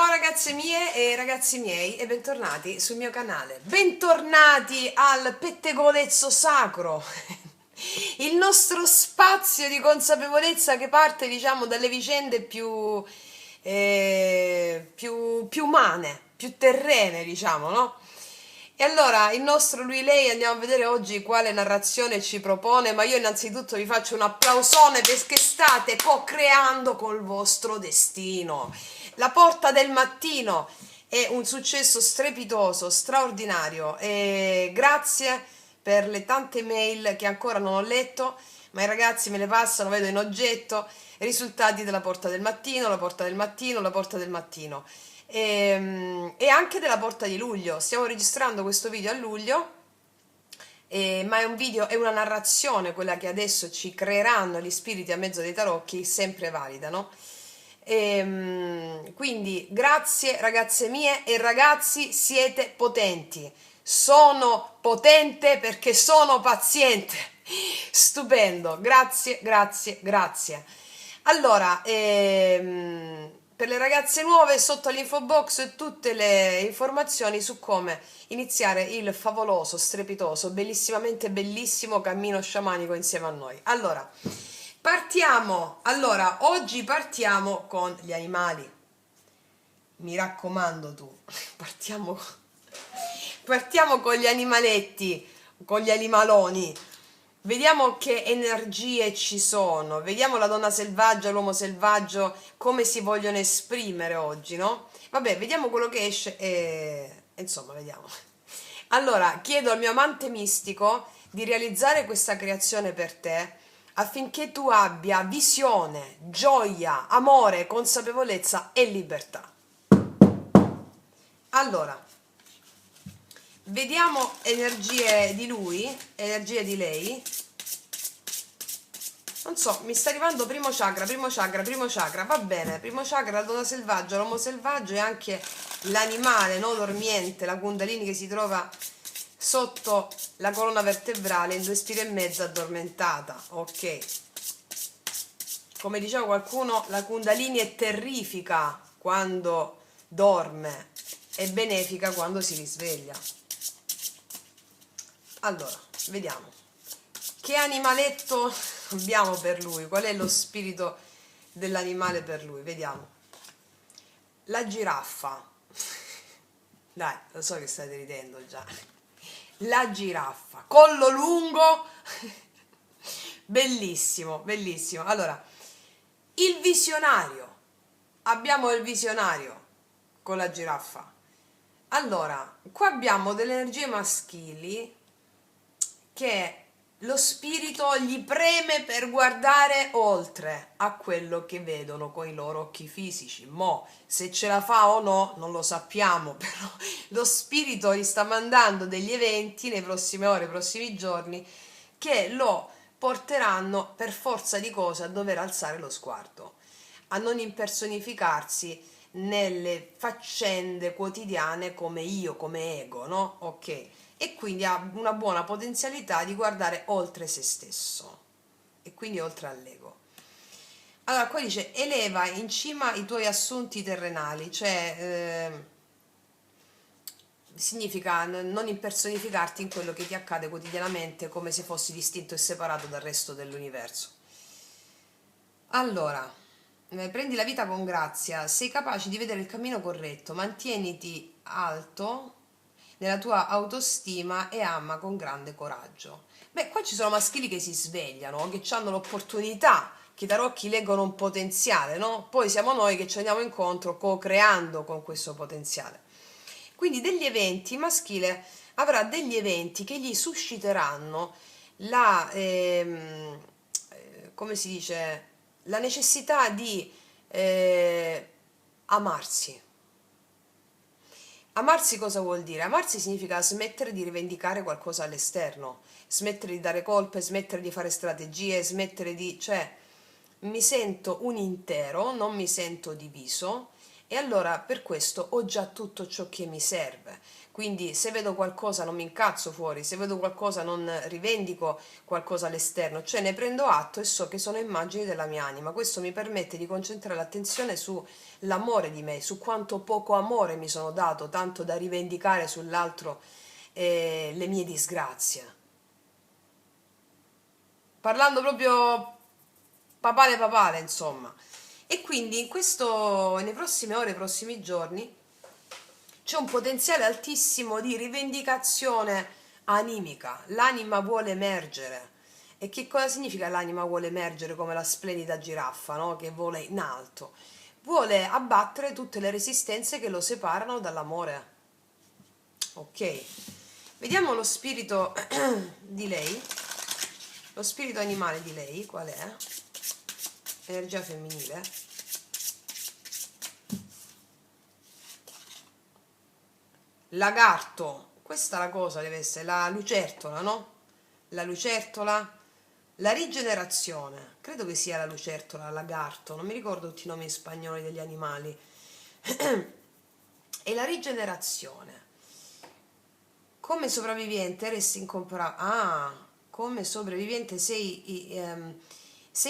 Ciao ragazze mie e ragazzi miei e bentornati sul mio canale. Bentornati al pettegolezzo sacro, il nostro spazio di consapevolezza che parte, diciamo, dalle vicende più umane, più terrene, diciamo, no? E allora il nostro lui lei andiamo a vedere oggi quale narrazione ci propone, ma io innanzitutto vi faccio un applausone perché state co-creando col vostro destino. La porta del mattino è un successo strepitoso, straordinario e grazie per le tante mail che ancora non ho letto, ma i ragazzi me le passano, vedo in oggetto, risultati della porta del mattino, la porta del mattino, la porta del mattino e anche della porta di luglio. Stiamo registrando questo video a luglio, ma è un video, è una narrazione quella che adesso ci creeranno gli spiriti a mezzo dei tarocchi, sempre valida, no? Quindi grazie ragazze mie e ragazzi, siete potenti. Sono potente perché sono paziente. Stupendo, grazie, grazie, grazie. Allora, per le ragazze nuove sotto all'info box tutte le informazioni su come iniziare il favoloso, strepitoso, bellissimamente bellissimo cammino sciamanico insieme a noi. Allora, oggi partiamo con gli animali. Mi raccomando tu, partiamo con gli animaletti, con gli animaloni. Vediamo che energie ci sono, vediamo la donna selvaggia, l'uomo selvaggio, come si vogliono esprimere oggi, no? Vabbè, vediamo quello che esce e insomma, vediamo. Allora, chiedo al mio amante mistico di realizzare questa creazione per te affinché tu abbia visione, gioia, amore, consapevolezza e libertà. Allora, vediamo energie di lui, energie di lei. Non so, mi sta arrivando primo chakra, va bene, primo chakra, la donna selvaggia, l'uomo selvaggio e anche l'animale, no, dormiente, la kundalini che si trova sotto la colonna vertebrale in 2 spire e mezza addormentata, ok. Come diceva qualcuno, la kundalini è terrifica quando dorme e benefica quando si risveglia. Allora, vediamo. Che animaletto abbiamo per lui? Qual è lo spirito dell'animale per lui? Vediamo. La giraffa. Dai, lo so che state ridendo già. La giraffa. Collo lungo. Bellissimo, bellissimo. Allora, il visionario. Abbiamo il visionario con la giraffa. Allora, qua abbiamo delle energie maschili che lo spirito gli preme per guardare oltre a quello che vedono con i loro occhi fisici. Mo, se ce la fa o no, non lo sappiamo, però lo spirito gli sta mandando degli eventi nei prossime ore, nei prossimi giorni, che lo porteranno per forza di cose a dover alzare lo sguardo, a non impersonificarsi nelle faccende quotidiane come io, come ego, no? Ok. E quindi ha una buona potenzialità di guardare oltre se stesso e quindi oltre all'ego. Allora, qua dice eleva in cima i tuoi assunti terrenali, cioè significa non impersonificarti in quello che ti accade quotidianamente come se fossi distinto e separato dal resto dell'universo. Allora, prendi la vita con grazia, sei capace di vedere il cammino corretto, mantieniti alto nella tua autostima e ama con grande coraggio. Beh, qua ci sono maschili che si svegliano, che hanno l'opportunità, che i tarocchi leggono un potenziale, no? Poi siamo noi che ci andiamo incontro co-creando con questo potenziale. Quindi degli eventi, il maschile avrà degli eventi che gli susciteranno la, come si dice, la necessità di amarsi. Amarsi cosa vuol dire? Amarsi significa smettere di rivendicare qualcosa all'esterno, smettere di dare colpe, smettere di fare strategie, smettere di... cioè mi sento un intero, non mi sento diviso e allora per questo ho già tutto ciò che mi serve. Quindi se vedo qualcosa non mi incazzo fuori, se vedo qualcosa non rivendico qualcosa all'esterno, cioè ne prendo atto e so che sono immagini della mia anima. Questo mi permette di concentrare l'attenzione sull'amore di me, su quanto poco amore mi sono dato, tanto da rivendicare sull'altro le mie disgrazie. Parlando proprio papale papale, insomma. E quindi nelle prossime ore, nei prossimi giorni, c'è un potenziale altissimo di rivendicazione animica. L'anima vuole emergere. E che cosa significa l'anima vuole emergere come la splendida giraffa, no? Che vola in alto? Vuole abbattere tutte le resistenze che lo separano dall'amore. Ok? Vediamo lo spirito di lei, lo spirito animale di lei, qual è? Energia femminile. Lagarto, questa è la cosa, deve essere la lucertola, no? La lucertola, la rigenerazione, credo che sia la lucertola, lagarto, non mi ricordo tutti i nomi spagnoli degli animali. E la rigenerazione. Come sopravvivente resti incomparabile. Ah, come sopravvivente sei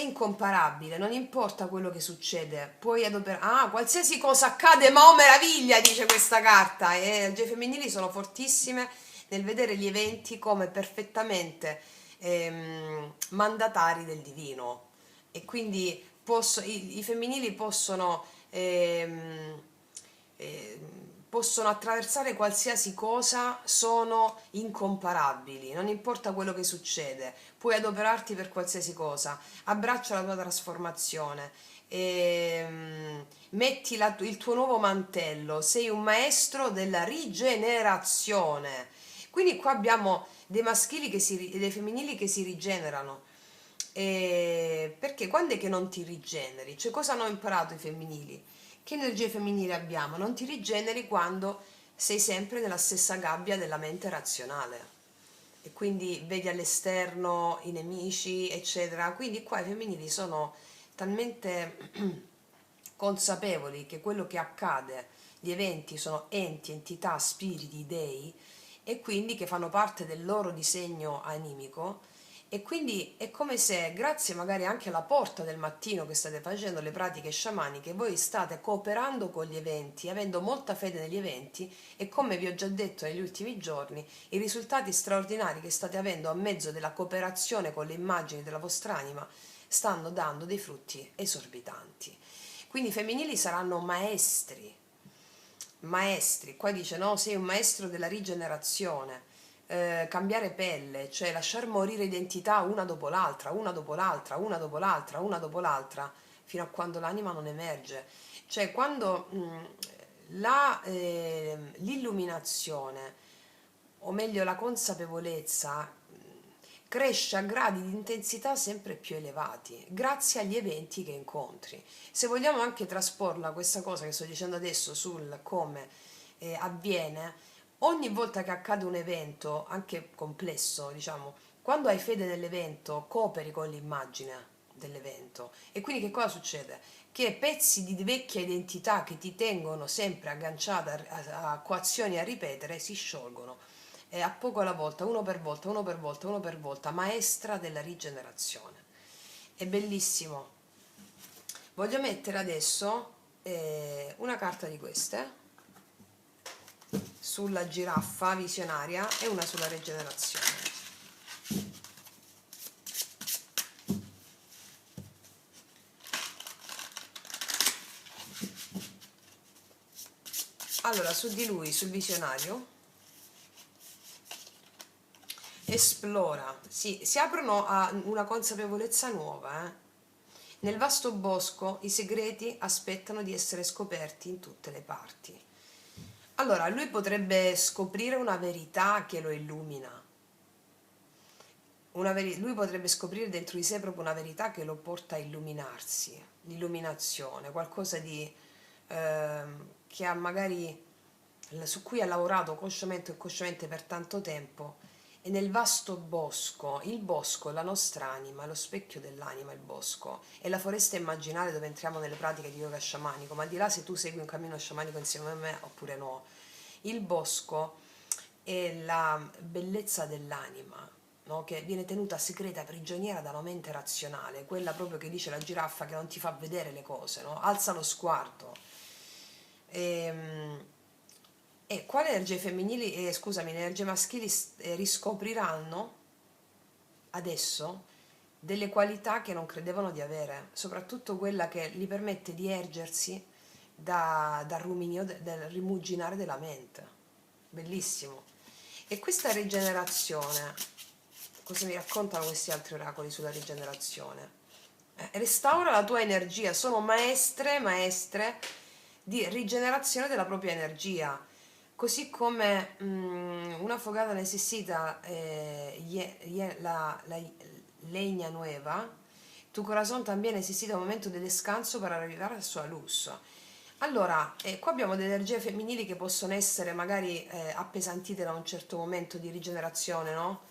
incomparabile, non importa quello che succede, puoi adoperare. Ah, qualsiasi cosa accade, ma oh meraviglia, dice questa carta. E le energie femminili sono fortissime nel vedere gli eventi come perfettamente mandatari del divino. E quindi i femminili possono attraversare qualsiasi cosa, sono incomparabili, non importa quello che succede, puoi adoperarti per qualsiasi cosa, abbraccia la tua trasformazione, metti il tuo nuovo mantello, sei un maestro della rigenerazione. Quindi qua abbiamo dei maschili e dei femminili che si rigenerano. Perché quando è che non ti rigeneri? Cioè, cosa hanno imparato i femminili? Che energie femminili abbiamo? Non ti rigeneri quando sei sempre nella stessa gabbia della mente razionale e quindi vedi all'esterno i nemici, eccetera. Quindi qua i femminili sono talmente consapevoli che quello che accade, gli eventi sono enti, entità, spiriti, dei, e quindi che fanno parte del loro disegno animico, e quindi è come se, grazie magari anche alla porta del mattino che state facendo le pratiche sciamaniche, voi state cooperando con gli eventi, avendo molta fede negli eventi, e come vi ho già detto negli ultimi giorni, i risultati straordinari che state avendo a mezzo della cooperazione con le immagini della vostra anima stanno dando dei frutti esorbitanti. Quindi i femminili saranno maestri, maestri, qua dice no, sei un maestro della rigenerazione, cambiare pelle, cioè lasciar morire identità una dopo l'altra, una dopo l'altra, una dopo l'altra, una dopo l'altra, fino a quando l'anima non emerge. Cioè quando l'illuminazione, o meglio la consapevolezza, cresce a gradi di intensità sempre più elevati, grazie agli eventi che incontri. Se vogliamo anche trasporla questa cosa che sto dicendo adesso sul come avviene, ogni volta che accade un evento, anche complesso, diciamo, quando hai fede nell'evento, cooperi con l'immagine dell'evento. E quindi che cosa succede? Che pezzi di vecchia identità che ti tengono sempre agganciata a coazioni a ripetere si sciolgono, a poco alla volta, uno per volta, uno per volta, uno per volta, maestra della rigenerazione. È bellissimo. Voglio mettere adesso una carta di queste sulla giraffa visionaria e una sulla rigenerazione. Allora, su di lui, sul visionario, esplora, sì, si aprono a una consapevolezza nuova. Nel vasto bosco i segreti aspettano di essere scoperti in tutte le parti. Allora, lui potrebbe scoprire una verità che lo illumina. Lui potrebbe scoprire dentro di sé proprio una verità che lo porta a illuminarsi, l'illuminazione, qualcosa di che ha magari su cui ha lavorato consciamente e inconsciamente per tanto tempo, e nel vasto bosco. Il bosco è la nostra anima, è lo specchio dell'anima, il bosco è la foresta immaginale dove entriamo nelle pratiche di yoga sciamanico, ma al di là se tu segui un cammino sciamanico insieme a me oppure no, il bosco è la bellezza dell'anima, no? Che viene tenuta segreta, prigioniera dalla mente razionale, quella proprio che dice la giraffa che non ti fa vedere le cose, no? Alza lo sguardo. E, quali energie femminili, scusami, le energie maschili riscopriranno adesso delle qualità che non credevano di avere, soprattutto quella che gli permette di ergersi dal ruminio, dal rimuginare della mente. Bellissimo. E questa rigenerazione, cosa mi raccontano questi altri oracoli sulla rigenerazione? Restaura la tua energia, sono maestre di rigenerazione della propria energia, così come una fogata necessita la leña nueva, tu corazón también necesita un momento di descanso per arrivare a sua luz. Allora, qua abbiamo delle energie femminili che possono essere magari appesantite da un certo momento di rigenerazione, no?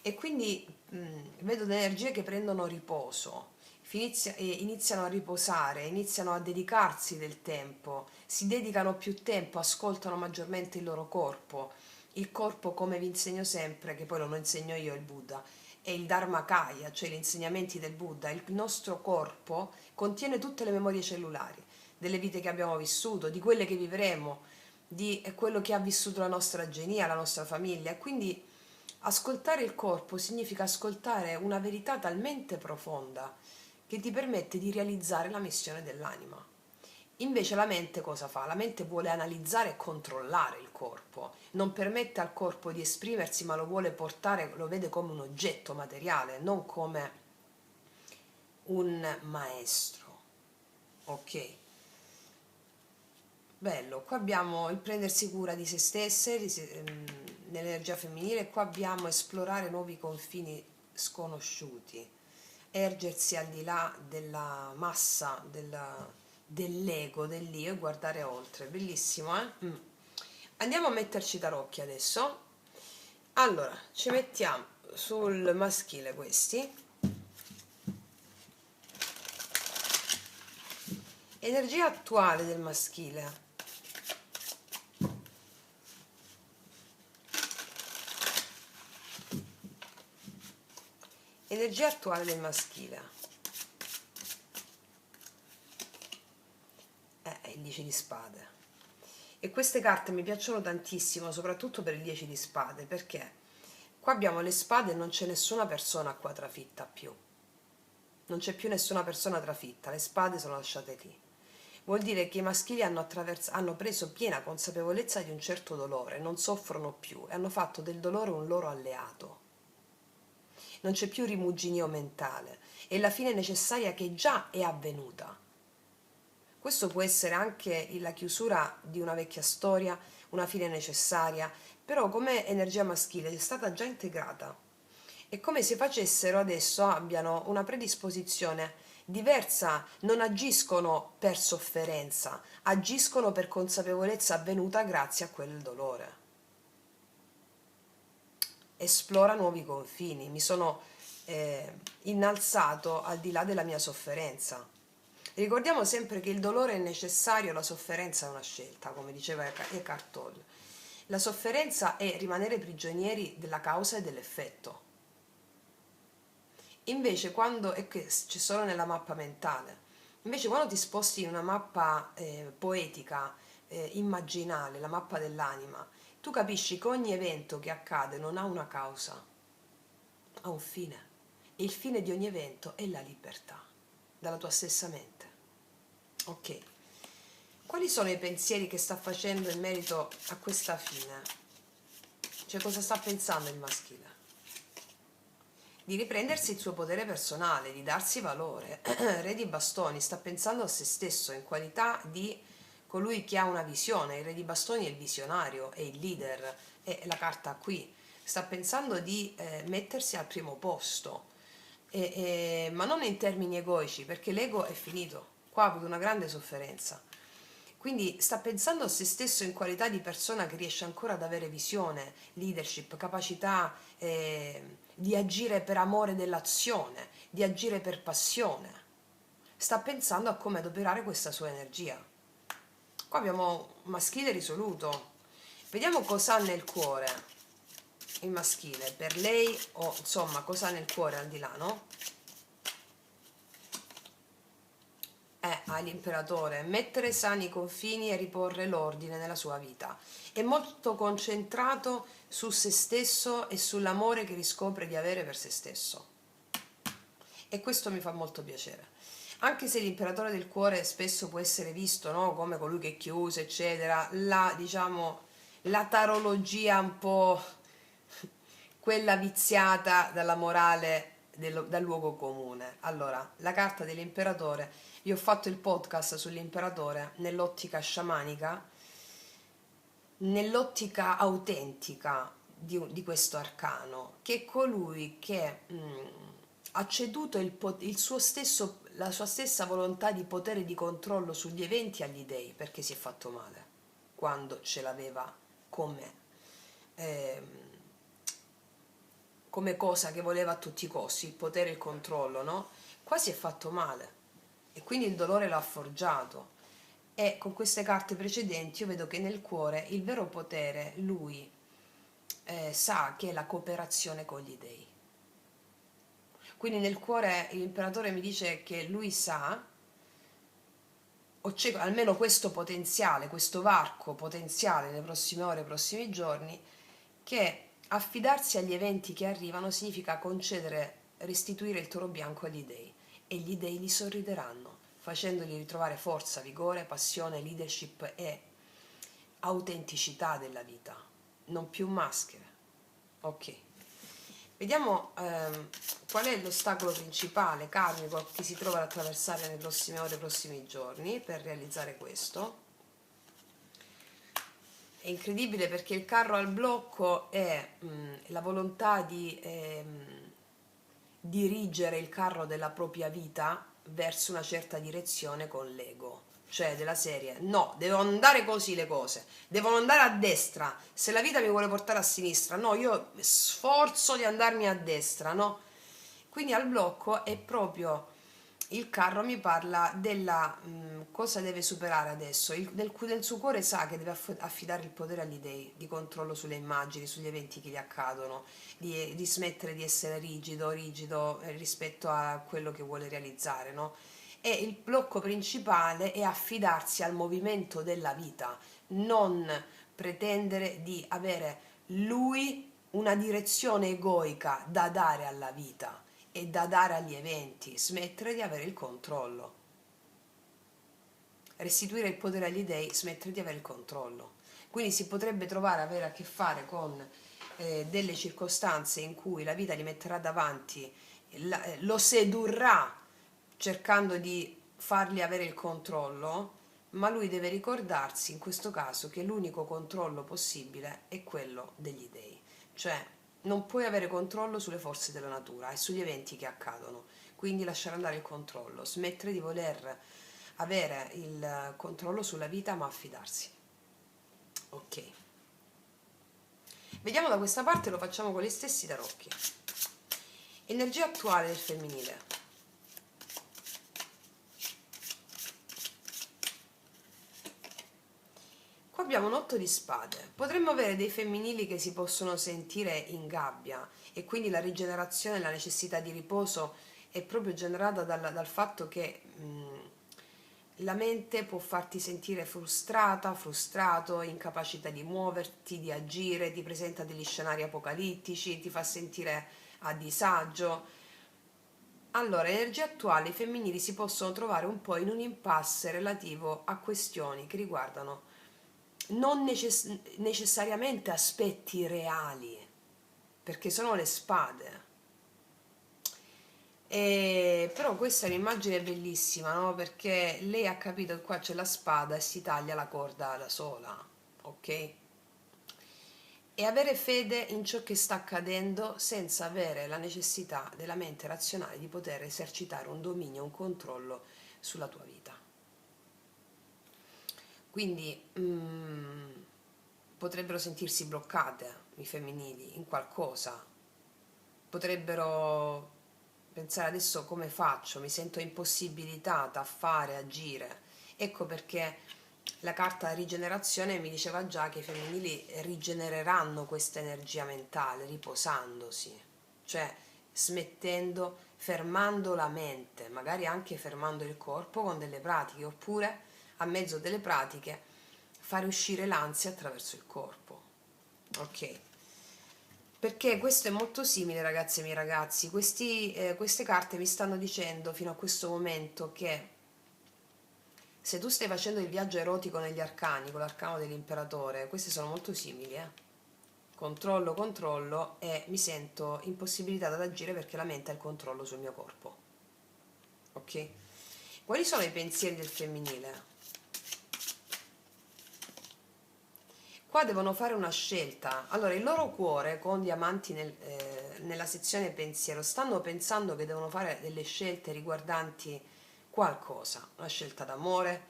E quindi vedo delle energie che prendono riposo, iniziano a riposare, iniziano a dedicarsi del tempo, si dedicano più tempo, ascoltano maggiormente il loro corpo. Il corpo, come vi insegno sempre, che poi non lo insegno io, il Buddha, è il Dharmakaya, cioè gli insegnamenti del Buddha. Il nostro corpo contiene tutte le memorie cellulari delle vite che abbiamo vissuto, di quelle che vivremo, di quello che ha vissuto la nostra genia, la nostra famiglia. Quindi ascoltare il corpo significa ascoltare una verità talmente profonda che ti permette di realizzare la missione dell'anima. Invece la mente cosa fa? La mente vuole analizzare e controllare il corpo, non permette al corpo di esprimersi, ma lo vuole portare, lo vede come un oggetto materiale, non come un maestro. Ok? Bello, qua abbiamo il prendersi cura di se stesse, nell'energia femminile, qua abbiamo esplorare nuovi confini sconosciuti, ergersi al di là della massa, dell'ego, dell'io e guardare oltre. Bellissimo, eh? Andiamo a metterci i tarocchi adesso. Allora, ci mettiamo sul maschile questi. Energia attuale del maschile. Energia attuale del maschile. Il 10 di spade. E queste carte mi piacciono tantissimo, soprattutto per il 10 di spade, perché qua abbiamo le spade e non c'è nessuna persona qua trafitta più. Non c'è più nessuna persona trafitta, le spade sono lasciate lì. Vuol dire che i maschili hanno preso piena consapevolezza di un certo dolore, non soffrono più e hanno fatto del dolore un loro alleato. Non c'è più rimuginio mentale, è la fine necessaria che già è avvenuta. Questo può essere anche la chiusura di una vecchia storia, una fine necessaria, però come energia maschile è stata già integrata. È come se facessero adesso, abbiano una predisposizione diversa, non agiscono per sofferenza, agiscono per consapevolezza avvenuta grazie a quel dolore. Esplora nuovi confini, mi sono innalzato al di là della mia sofferenza. Ricordiamo sempre che il dolore è necessario, la sofferenza è una scelta, come diceva Eckhart Tolle. La sofferenza è rimanere prigionieri della causa e dell'effetto. Invece quando, e che c'è solo nella mappa mentale, invece quando ti sposti in una mappa poetica, immaginale, la mappa dell'anima, tu capisci che ogni evento che accade non ha una causa, ha un fine. E il fine di ogni evento è la libertà, dalla tua stessa mente. Ok. Quali sono i pensieri che sta facendo in merito a questa fine? Cioè, cosa sta pensando il maschile? Di riprendersi il suo potere personale, di darsi valore. Re di bastoni sta pensando a se stesso in qualità di colui che ha una visione. Il re di bastoni è il visionario, è il leader, è la carta qui. Sta pensando di mettersi al primo posto, ma non in termini egoici, perché l'ego è finito. Qua ha avuto una grande sofferenza. Quindi sta pensando a se stesso in qualità di persona che riesce ancora ad avere visione, leadership, capacità di agire per amore dell'azione, di agire per passione. Sta pensando a come adoperare questa sua energia. Qua abbiamo un maschile risoluto. Vediamo cosa ha nel cuore il maschile per lei, o insomma cosa ha nel cuore al di là, no? All'imperatore, mettere sani i confini e riporre l'ordine nella sua vita. È molto concentrato su se stesso e sull'amore che riscopre di avere per se stesso. E questo mi fa molto piacere. Anche se l'imperatore del cuore spesso può essere visto, no, come colui che è chiuso, eccetera, diciamo, la tarologia un po' quella viziata dalla morale dal luogo comune. Allora, la carta dell'imperatore, io ho fatto il podcast sull'imperatore nell'ottica sciamanica, nell'ottica autentica di questo arcano, che è colui che ha ceduto il suo stesso, la sua stessa volontà di potere e di controllo sugli eventi agli dei, perché si è fatto male quando ce l'aveva come cosa che voleva a tutti i costi, il potere e il controllo, no? Qua si è fatto male e quindi il dolore l'ha forgiato. E con queste carte precedenti io vedo che nel cuore il vero potere lui sa che è la cooperazione con gli dei. Quindi nel cuore l'imperatore mi dice che lui sa, o c'è almeno questo potenziale, questo varco potenziale nelle prossime ore, nei prossimi giorni, che affidarsi agli eventi che arrivano significa concedere, restituire il toro bianco agli dei, e gli dei gli sorrideranno, facendogli ritrovare forza, vigore, passione, leadership e autenticità della vita, non più maschere. Ok, vediamo qual è l'ostacolo principale karmico che si trova ad attraversare nelle prossime ore, nei prossimi giorni per realizzare questo. È incredibile perché il carro al blocco è la volontà di dirigere il carro della propria vita verso una certa direzione con l'ego, cioè della serie no, devono andare così le cose, devono andare a destra, se la vita mi vuole portare a sinistra, no, io sforzo di andarmi a destra, no? Quindi al blocco è proprio il carro mi parla della cosa deve superare adesso. Del suo cuore sa che deve affidare il potere agli dei, di controllo sulle immagini, sugli eventi che gli accadono, di smettere di essere rigido rispetto a quello che vuole realizzare, no? E il blocco principale è affidarsi al movimento della vita, non pretendere di avere lui una direzione egoica da dare alla vita e da dare agli eventi, smettere di avere il controllo. Restituire il potere agli dei, smettere di avere il controllo. Quindi si potrebbe trovare a avere a che fare con delle circostanze in cui la vita gli metterà davanti, lo sedurrà cercando di fargli avere il controllo, ma lui deve ricordarsi in questo caso che l'unico controllo possibile è quello degli dei, cioè non puoi avere controllo sulle forze della natura e sugli eventi che accadono, quindi lasciare andare il controllo, smettere di voler avere il controllo sulla vita ma affidarsi. Ok, vediamo da questa parte, lo facciamo con gli stessi tarocchi. Energia attuale del femminile. Qua abbiamo un 8 di spade. Potremmo avere dei femminili che si possono sentire in gabbia e quindi la rigenerazione e la necessità di riposo è proprio generata dal fatto che la mente può farti sentire frustrata, frustrato, incapacità di muoverti, di agire, ti presenta degli scenari apocalittici, ti fa sentire a disagio. Allora, energie attuali femminili si possono trovare un po' in un impasse relativo a questioni che riguardano non necessariamente aspetti reali, perché sono le spade. Però questa è un'immagine bellissima, no? Perché lei ha capito che qua c'è la spada e si taglia la corda da sola, ok? E avere fede in ciò che sta accadendo senza avere la necessità della mente razionale di poter esercitare un dominio, un controllo sulla tua vita. Quindi potrebbero sentirsi bloccate i femminili in qualcosa, potrebbero pensare adesso come faccio, mi sento impossibilitata a fare, agire. Ecco perché la carta rigenerazione mi diceva già che i femminili rigenereranno questa energia mentale riposandosi, cioè smettendo, fermando la mente, magari anche fermando il corpo con delle pratiche, oppure a mezzo delle pratiche fare uscire l'ansia attraverso il corpo. Ok? Perché questo è molto simile, ragazze e miei ragazzi. Queste carte mi stanno dicendo fino a questo momento che se tu stai facendo il viaggio erotico negli arcani con l'arcano dell'imperatore, queste sono molto simili, controllo, controllo, e mi sento impossibilitata ad agire perché la mente ha il controllo sul mio corpo. Ok? Quali sono i pensieri del femminile? Qua devono fare una scelta. Allora, il loro cuore, con diamanti nella sezione pensiero, stanno pensando che devono fare delle scelte riguardanti qualcosa, una scelta d'amore,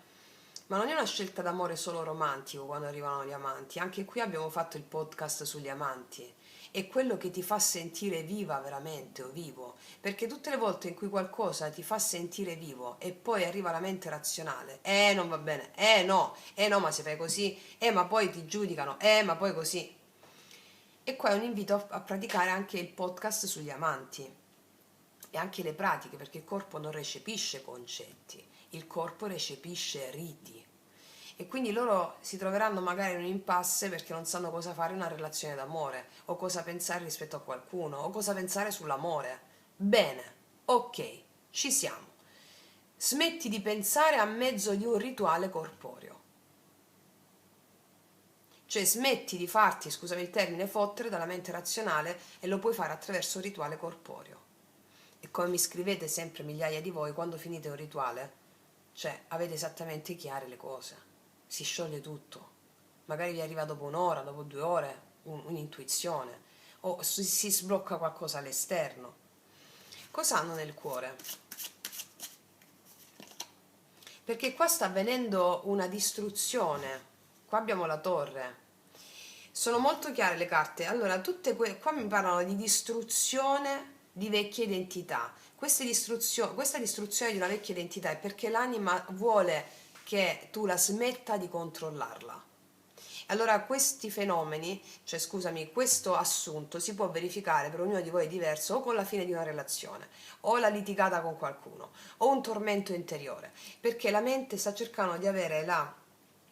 ma non è una scelta d'amore solo romantico quando arrivano gli amanti. Anche qui abbiamo fatto il podcast sugli amanti. È quello che ti fa sentire viva veramente o vivo, perché tutte le volte in cui qualcosa ti fa sentire vivo e poi arriva la mente razionale, non va bene, no, no, ma se fai così, ma poi ti giudicano, ma poi così. E qua è un invito a praticare anche il podcast sugli amanti e anche le pratiche, perché il corpo non recepisce concetti, il corpo recepisce riti. E quindi loro si troveranno magari in un impasse perché non sanno cosa fare in una relazione d'amore, o cosa pensare rispetto a qualcuno, o cosa pensare sull'amore. Bene, ok, ci siamo. Smetti di pensare a mezzo di un rituale corporeo. Cioè smetti di farti, scusami il termine, fottere dalla mente razionale e lo puoi fare attraverso un rituale corporeo. E come mi scrivete sempre migliaia di voi, quando finite un rituale, cioè avete esattamente chiare le cose, si scioglie tutto, magari vi arriva dopo un'ora, dopo 2 ore, un'intuizione, o si sblocca qualcosa all'esterno. Cosa hanno nel cuore? Perché qua sta avvenendo una distruzione, qua abbiamo la torre, sono molto chiare le carte. Allora, qua mi parlano di distruzione di vecchie identità. Questa distruzione di una vecchia identità è perché l'anima vuole che tu la smetta di controllarla. Allora, questi fenomeni, cioè scusami, questo assunto si può verificare per ognuno di voi è diverso, o con la fine di una relazione, o la litigata con qualcuno, o un tormento interiore, perché la mente sta cercando di avere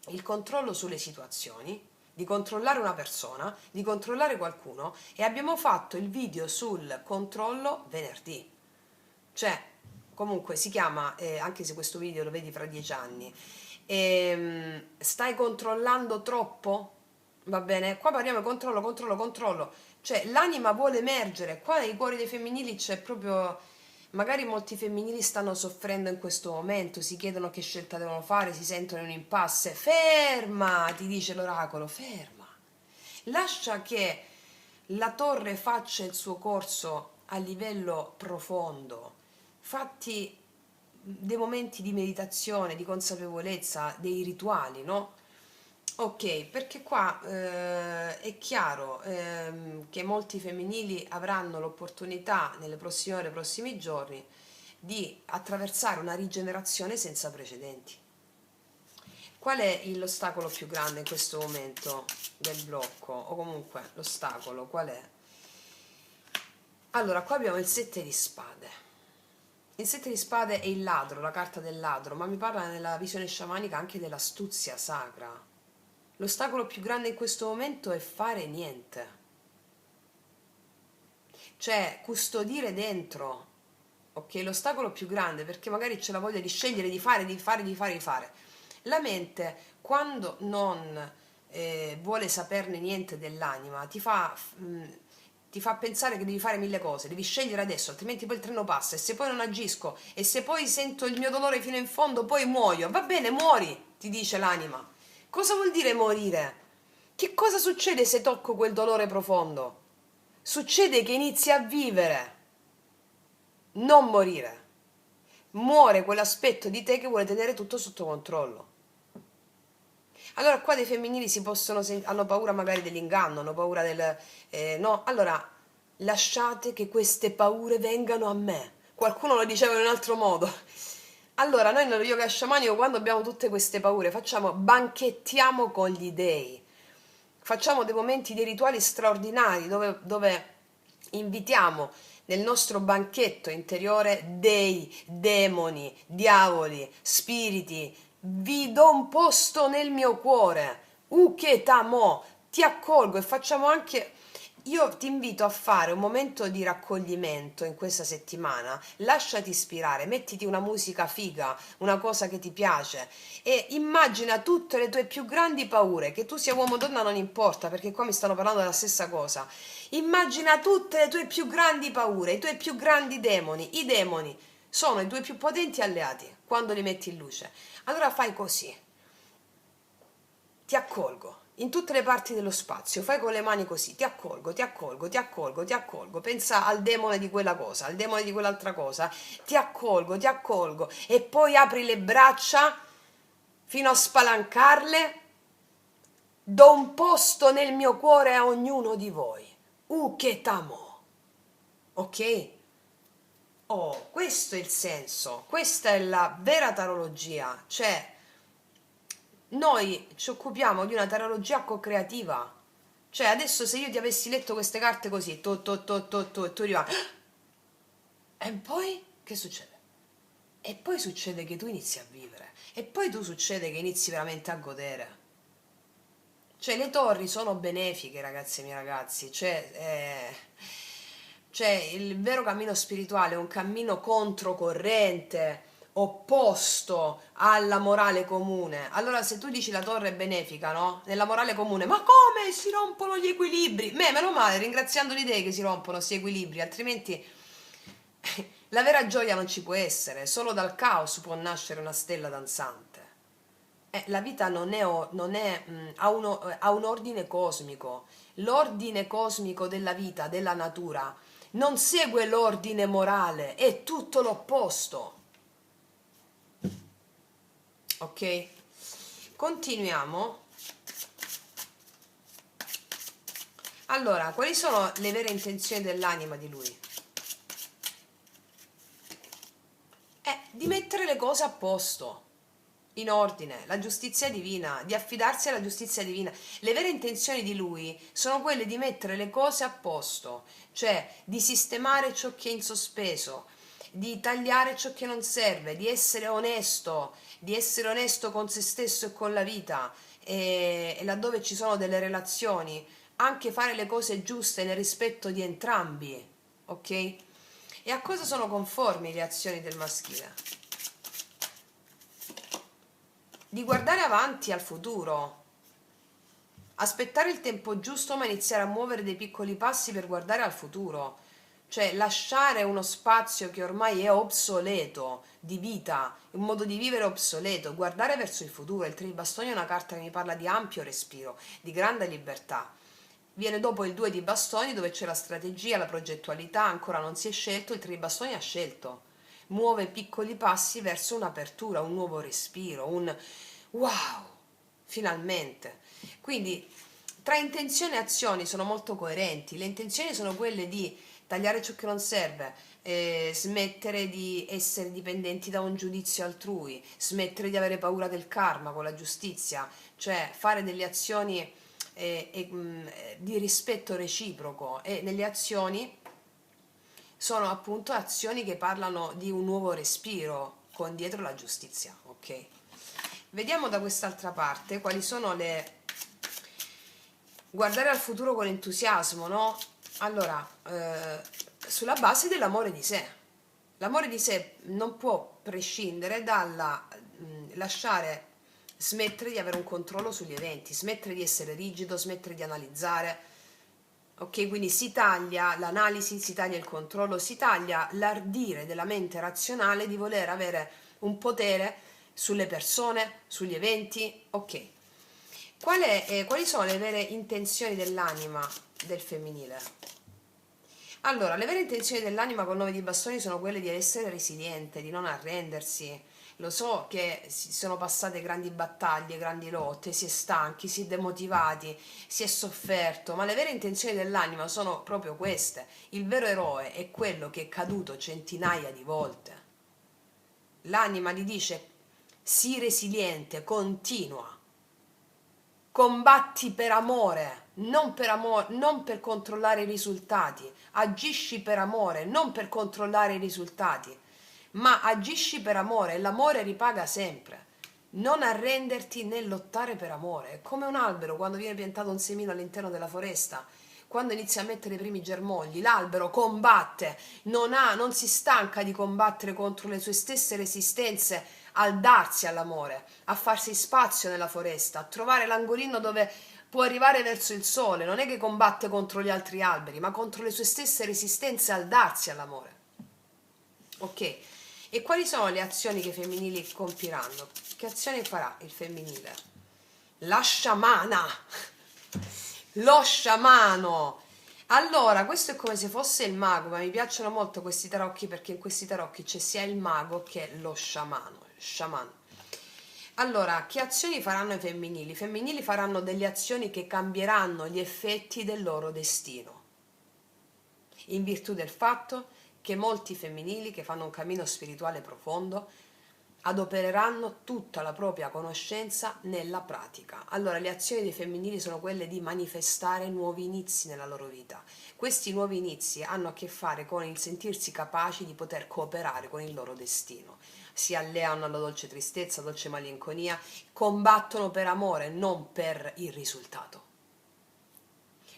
il controllo sulle situazioni, di controllare una persona, di controllare qualcuno, e abbiamo fatto il video sul controllo venerdì. Cioè, comunque si chiama, anche se questo video lo vedi fra 10 anni, stai controllando troppo? Va bene? Qua parliamo di controllo, controllo, controllo. Cioè, l'anima vuole emergere. Qua nei cuori dei femminili c'è proprio... Magari molti femminili stanno soffrendo in questo momento, si chiedono che scelta devono fare, si sentono in un impasse. Ferma, ti dice l'oracolo, ferma. Lascia che la torre faccia il suo corso a livello profondo. Fatti dei momenti di meditazione, di consapevolezza, dei rituali, no? Ok, perché qua è chiaro che molti femminili avranno l'opportunità nelle prossime ore, nei prossimi giorni, di attraversare una rigenerazione senza precedenti. Qual è l'ostacolo più grande in questo momento del blocco? O comunque l'ostacolo qual è? Allora, qua abbiamo il 7 di spade. Il 7 di spade è il ladro, la carta del ladro, ma mi parla nella visione sciamanica anche dell'astuzia sacra. L'ostacolo più grande in questo momento è fare niente. Cioè, custodire dentro. Ok, l'ostacolo più grande, perché magari c'è la voglia di scegliere, di fare, di fare, di fare, di fare. La mente, quando non vuole saperne niente dell'anima, ti fa pensare che devi fare 1000 cose, devi scegliere adesso, altrimenti poi il treno passa, e se poi non agisco, e se poi sento il mio dolore fino in fondo, poi muoio. Va bene, muori, ti dice l'anima. Cosa vuol dire morire? Che cosa succede se tocco quel dolore profondo? Succede che inizi a vivere, non morire. Muore quell'aspetto di te che vuole tenere tutto sotto controllo. Allora qua dei femminili hanno paura magari dell'inganno, hanno paura no, allora lasciate che queste paure vengano a me. Qualcuno lo diceva in un altro modo. Allora, noi nello yoga sciamanico, quando abbiamo tutte queste paure, banchettiamo con gli dei. Facciamo dei momenti, dei rituali straordinari dove invitiamo nel nostro banchetto interiore dei, demoni, diavoli, spiriti. Vi do un posto nel mio cuore. Uketamo, ti accolgo e facciamo anche. Io ti invito a fare un momento di raccoglimento in questa settimana, lasciati ispirare, mettiti una musica figa, una cosa che ti piace e immagina tutte le tue più grandi paure, che tu sia uomo o donna non importa, perché qua mi stanno parlando della stessa cosa. Immagina tutte le tue più grandi paure, i tuoi più grandi demoni. I demoni sono i tuoi più potenti alleati quando li metti in luce. Allora fai così, ti accolgo in tutte le parti dello spazio, fai con le mani così, ti accolgo, ti accolgo, ti accolgo, ti accolgo, pensa al demone di quella cosa, al demone di quell'altra cosa, ti accolgo e poi apri le braccia fino a spalancarle, do un posto nel mio cuore a ognuno di voi. Uketamo. Ok? Oh, questo è il senso, questa è la vera tarologia, cioè noi ci occupiamo di una tarologia co-creativa. Cioè, adesso se io ti avessi letto queste carte così, e tu arriva, e poi che succede? E poi succede che tu inizi a vivere, e poi tu succede che inizi veramente a godere. Cioè, le torri sono benefiche, ragazzi e miei ragazzi, cioè il vero cammino spirituale è un cammino controcorrente, opposto alla morale comune. Allora se tu dici la torre è benefica, no? Nella morale comune, ma come si rompono gli equilibri? Meno male, ringraziando le idee che si rompono questi equilibri, altrimenti la vera gioia non ci può essere, solo dal caos può nascere una stella danzante. La vita ha un ordine cosmico. L'ordine cosmico della vita, della natura, non segue l'ordine morale, è tutto l'opposto. Ok? Continuiamo. Allora, quali sono le vere intenzioni dell'anima di lui? Di mettere le cose a posto, in ordine, la giustizia divina, di affidarsi alla giustizia divina. Le vere intenzioni di lui sono quelle di mettere le cose a posto, cioè di sistemare ciò che è in sospeso, di tagliare ciò che non serve, di essere onesto con se stesso e con la vita, e laddove ci sono delle relazioni, anche fare le cose giuste nel rispetto di entrambi, ok? E a cosa sono conformi le azioni del maschile? Di guardare avanti al futuro, aspettare il tempo giusto ma iniziare a muovere dei piccoli passi per guardare al futuro, cioè lasciare uno spazio che ormai è obsoleto di vita, un modo di vivere obsoleto, guardare verso il futuro. Il 3 di bastoni è una carta che mi parla di ampio respiro, di grande libertà. Viene dopo il 2 di bastoni dove c'è la strategia, la progettualità, ancora non si è scelto, il 3 di bastoni ha scelto. Muove piccoli passi verso un'apertura, un nuovo respiro, un wow, finalmente. Quindi tra intenzione e azioni sono molto coerenti. Le intenzioni sono quelle di tagliare ciò che non serve, smettere di essere dipendenti da un giudizio altrui, smettere di avere paura del karma con la giustizia, cioè fare delle azioni di rispetto reciproco, e nelle azioni sono appunto azioni che parlano di un nuovo respiro con dietro la giustizia, ok? Vediamo da quest'altra parte quali sono le... guardare al futuro con entusiasmo, no? Allora, sulla base dell'amore di sé. L'amore di sé non può prescindere dalla smettere di avere un controllo sugli eventi, smettere di essere rigido, smettere di analizzare. Ok, quindi si taglia l'analisi, si taglia il controllo, si taglia l'ardire della mente razionale di voler avere un potere sulle persone, sugli eventi. Ok, quali sono le vere intenzioni dell'anima del femminile? Allora, le vere intenzioni dell'anima col 9 di bastoni sono quelle di essere resiliente, di non arrendersi, lo so che si sono passate grandi battaglie, grandi lotte, si è stanchi, si è demotivati, si è sofferto, ma le vere intenzioni dell'anima sono proprio queste. Il vero eroe è quello che è caduto centinaia di volte. L'anima gli dice: sii resiliente, continua, combatti per amore, non per controllare i risultati, agisci per amore, non per controllare i risultati, ma agisci per amore e l'amore ripaga sempre. Non arrenderti nel lottare per amore. È come un albero quando viene piantato un semino all'interno della foresta. Quando inizia a mettere i primi germogli, l'albero combatte, non si stanca di combattere contro le sue stesse resistenze al darsi all'amore, a farsi spazio nella foresta, a trovare l'angolino dove può arrivare verso il sole. Non è che combatte contro gli altri alberi, ma contro le sue stesse resistenze al darsi all'amore. Ok? E quali sono le azioni che i femminili compiranno? Che azioni farà il femminile? La sciamana! Lo sciamano! Allora, questo è come se fosse il mago, ma mi piacciono molto questi tarocchi perché in questi tarocchi c'è sia il mago che lo sciamano, sciaman. Allora, che azioni faranno i femminili? I femminili faranno delle azioni che cambieranno gli effetti del loro destino, in virtù del fatto che molti femminili che fanno un cammino spirituale profondo adopereranno tutta la propria conoscenza nella pratica. Allora, le azioni dei femminili sono quelle di manifestare nuovi inizi nella loro vita. Questi nuovi inizi hanno a che fare con il sentirsi capaci di poter cooperare con il loro destino. Si alleano alla dolce tristezza, dolce malinconia, combattono per amore, non per il risultato.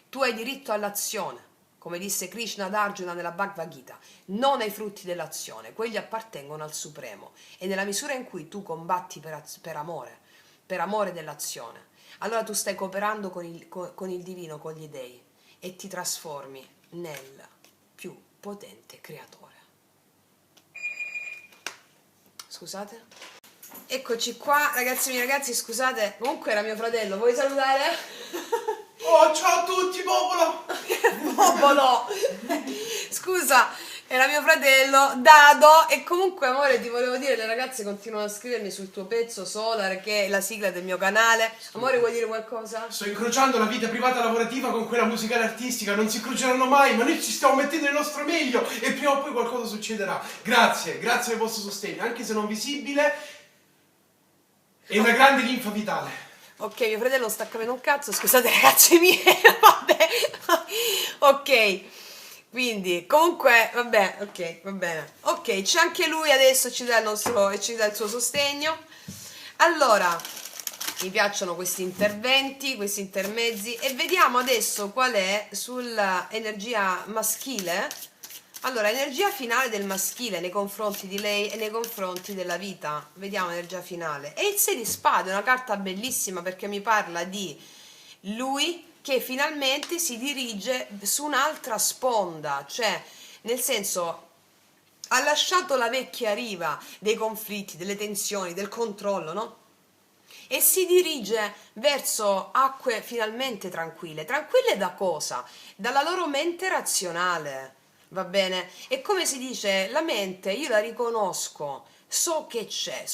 Tu hai diritto all'azione, come disse Krishna ad Arjuna nella Bhagavad Gita, non ai frutti dell'azione, quelli appartengono al Supremo. E nella misura in cui tu combatti per amore dell'azione, allora tu stai cooperando con il divino, con gli dei, e ti trasformi nel più potente creatore. Scusate? Eccoci qua, ragazzi miei, ragazzi, scusate, comunque era mio fratello, vuoi salutare? Oh, ciao a tutti, popolo! Popolo! Scusa, era mio fratello Dado. E comunque, amore, ti volevo dire, le ragazze continuano a scrivermi sul tuo pezzo Solar, che è la sigla del mio canale. Amore, vuoi dire qualcosa? Sto incrociando la vita privata lavorativa con quella musicale artistica, non si incroceranno mai, ma noi ci stiamo mettendo il nostro meglio e prima o poi qualcosa succederà. Grazie, grazie del vostro sostegno, anche se non visibile, è una grande linfa vitale. Ok, mio fratello non sta capendo un cazzo, scusate ragazzi miei, vabbè. Ok, quindi, comunque, vabbè, ok, va bene. Ok, c'è anche lui adesso, ci dà il suo sostegno. Allora, mi piacciono questi interventi, questi intermezzi, e vediamo adesso qual è sull'energia maschile. Allora, energia finale del maschile nei confronti di lei e nei confronti della vita. Vediamo l'energia finale. E il 6 di spade, una carta bellissima perché mi parla di lui che finalmente si dirige su un'altra sponda, cioè nel senso ha lasciato la vecchia riva dei conflitti, delle tensioni, del controllo, no? E si dirige verso acque finalmente tranquille. Tranquille da cosa? Dalla loro mente razionale. Va bene? E come si dice, la mente io la riconosco, so che c'è,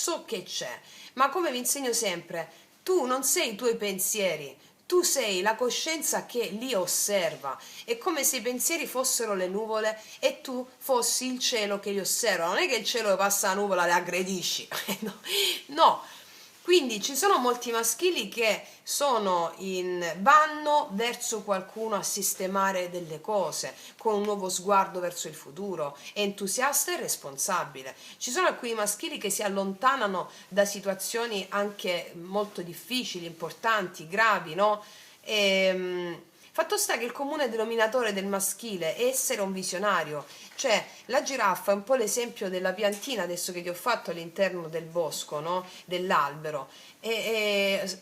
ma come vi insegno sempre, tu non sei i tuoi pensieri, tu sei la coscienza che li osserva. È come se i pensieri fossero le nuvole e tu fossi il cielo che li osserva. Non è che il cielo passa la nuvola e le aggredisci, no, no. Quindi ci sono molti maschili che vanno verso qualcuno a sistemare delle cose, con un nuovo sguardo verso il futuro, è entusiasta e responsabile. Ci sono alcuni maschili che si allontanano da situazioni anche molto difficili, importanti, gravi, no? Fatto sta che il comune denominatore del maschile è essere un visionario, cioè la giraffa è un po' l'esempio della piantina adesso che ti ho fatto all'interno del bosco, no? Dell'albero, e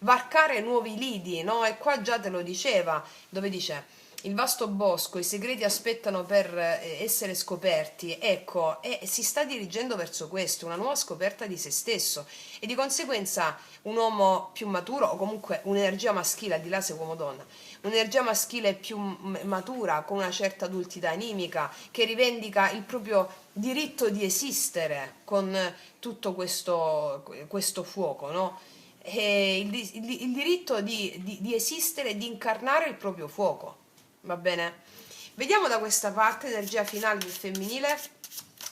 varcare nuovi lidi, no? E qua già te lo diceva, dove dice il vasto bosco, i segreti aspettano per essere scoperti, ecco, e si sta dirigendo verso questo, una nuova scoperta di se stesso e di conseguenza un uomo più maturo o comunque un'energia maschile, al di là se uomo o donna, un'energia maschile più matura, con una certa adultità animica, che rivendica il proprio diritto di esistere con tutto questo fuoco, no? E il diritto di esistere e di incarnare il proprio fuoco. Va bene? Vediamo da questa parte energia finale del femminile